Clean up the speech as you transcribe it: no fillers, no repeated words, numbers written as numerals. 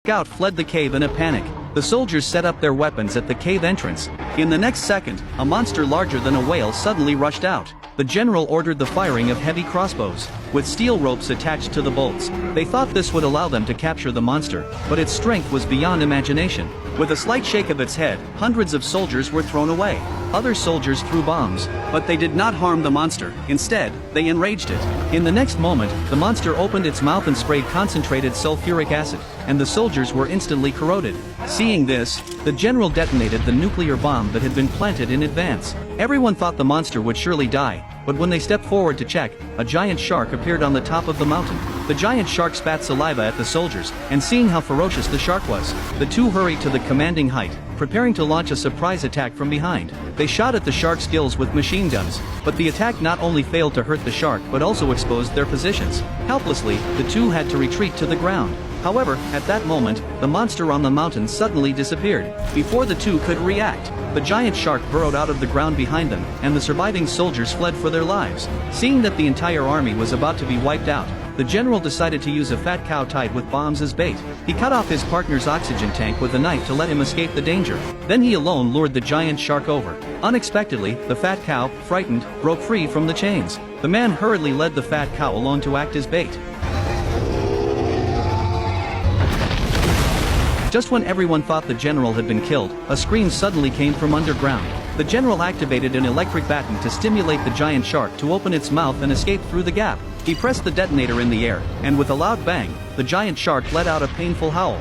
Scout fled the cave in a panic. The soldiers set up their weapons at the cave entrance. In the next second, a monster larger than a whale suddenly rushed out. The general ordered the firing of heavy crossbows, with steel ropes attached to the bolts. They thought this would allow them to capture the monster, but its strength was beyond imagination. With a slight shake of its head, hundreds of soldiers were thrown away. Other soldiers threw bombs, but they did not harm the monster. Instead, they enraged it. In the next moment, the monster opened its mouth and sprayed concentrated sulfuric acid, and the soldiers were instantly corroded. Seeing this, the general detonated the nuclear bomb that had been planted in advance. Everyone thought the monster would surely die, but when they stepped forward to check, a giant shark appeared on the top of the mountain. The giant shark spat saliva at the soldiers, and seeing how ferocious the shark was, the two hurried to the commanding height, preparing to launch a surprise attack from behind. They shot at the shark's gills with machine guns, but the attack not only failed to hurt the shark but also exposed their positions. Helplessly, the two had to retreat to the ground. However, at that moment, the monster on the mountain suddenly disappeared. Before the two could react, the giant shark burrowed out of the ground behind them, and the surviving soldiers fled for their lives. Seeing that the entire army was about to be wiped out, the general decided to use a fat cow tied with bombs as bait. He cut off his partner's oxygen tank with a knife to let him escape the danger. Then he alone lured the giant shark over. Unexpectedly, the fat cow, frightened, broke free from the chains. The man hurriedly led the fat cow along to act as bait. Just when everyone thought the general had been killed, a scream suddenly came from underground. The general activated an electric baton to stimulate the giant shark to open its mouth and escape through the gap. He pressed the detonator in the air, and with a loud bang, the giant shark let out a painful howl.